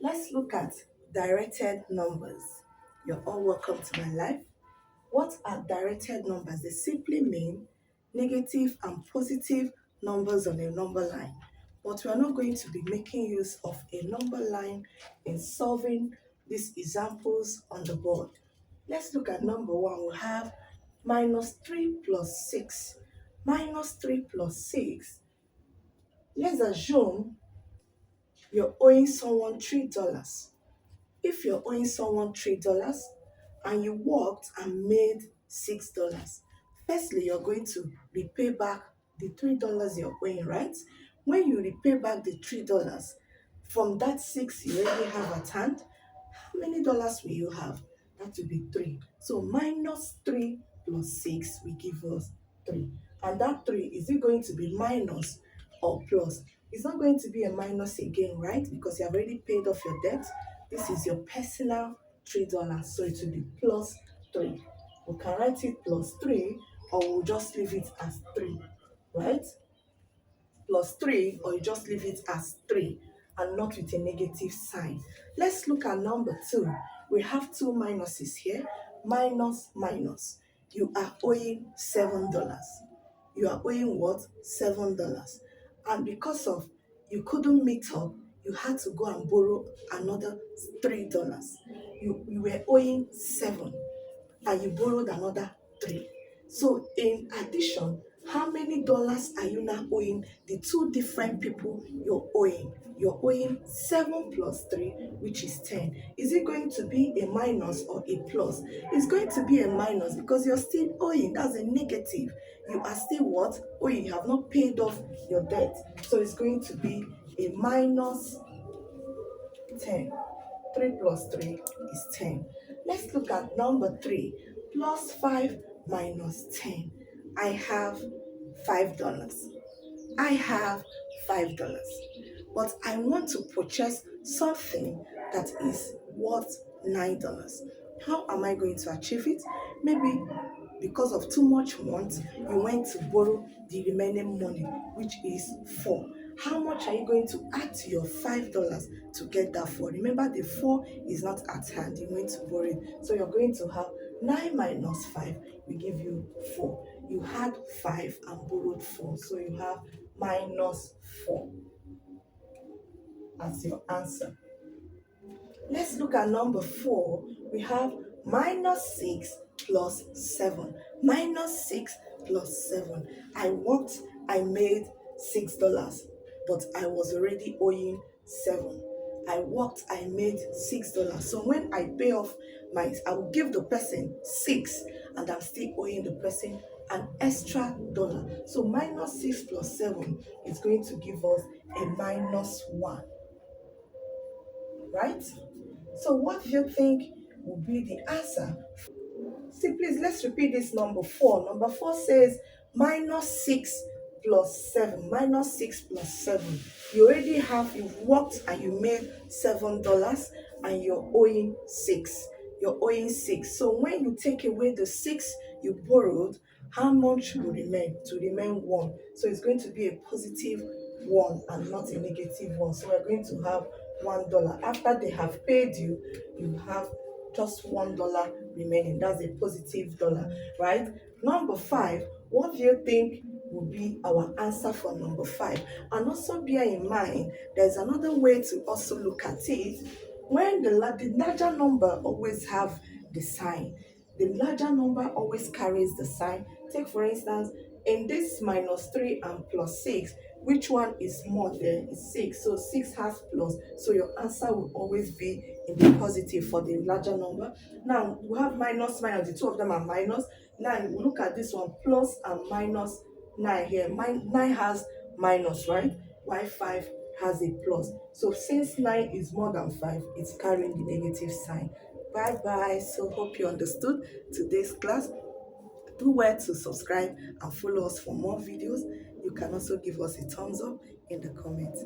Let's look at directed numbers. You're all welcome to my life. What are directed numbers? They simply mean negative and positive numbers on a number line. But we are not going to be making use of a number line in solving these examples on the board. Let's look at number one. We have minus 3 plus 6. Minus 3 plus 6. Let's assume you're owing someone $3. If you're owing someone $3 and you worked and made $6, firstly, you're going to repay back the $3 you're owing, right? When you repay back the $3, from that 6 you already have at hand, how many dollars will you have? That will be 3. So minus 3 plus 6 will give us 3. And that 3, is it going to be minus or plus? It's not going to be a minus again, right? Because you have already paid off your debt. This is your personal $3, so it will be plus 3. We can write it plus 3, or we'll just leave it as 3, right? Plus 3, or you just leave it as 3 and not with a negative sign. Let's look at number 2. We have two minuses here. Minus, minus. You are owing $7. You are owing what? $7. And because of you couldn't meet up, you had to go and borrow another $3. You were owing 7 and you borrowed another 3. So in addition, how many dollars are you now owing the two different people you're owing? You're owing 7 plus 3, which is 10. Is it going to be a minus or a plus? It's going to be a minus because you're still owing. That's a negative. You are still what? Owing. You have not paid off your debt. So it's going to be a minus 10. 3 plus 3 is 10. Let's look at number 3. Plus 5 minus 10. I have $5. I have $5. But I want to purchase something that is worth $9. How am I going to achieve it? Maybe because of too much want, you went to borrow the remaining money, which is 4. How much are you going to add to your $5 to get that 4? Remember, the 4 is not at hand. You went to borrow it. So you're going to have 9 minus 5 will give you 4. You had 5 and borrowed 4. So you have minus 4 as your answer. Let's look at number 4. We have minus 6 plus 7. Minus 6 plus 7. I worked, I made $6, but I was already owing 7. I worked, I made $6. So when I pay off I will give the person 6, and I'm still owing the person an extra dollar. So minus 6 plus 7 is going to give us a minus 1. Right? So what do you think will be the answer? See, please, let's repeat this number 4. Number 4 says minus 6 plus 7. Minus 6 plus 7. You already have, you've worked and you made $7 and you're owing 6. You're owing 6. So when you take away the 6 you borrowed, how much will remain? To remain 1. So it's going to be a positive 1 and not a negative 1. So we're going to have $1. After they have paid you, you have just $1 remaining. That's a positive dollar, right? Number 5, what do you think will be our answer for number 5? And also bear in mind, there's another way to also look at it. When the larger number always have the sign, the larger number always carries the sign. Take for instance, in this minus 3 and plus 6, which one is more there? Is 6. So 6 has plus. So your answer will always be in the positive for the larger number. Now we have minus, minus. The two of them are minus. Now we look at this one, plus and minus 9 here. 9 has minus, right? While 5 has a plus. So since 9 is more than 5, it's carrying the negative sign. Bye bye. So hope you understood today's class. Do well to subscribe and follow us for more videos. You can also give us a thumbs up in the comments.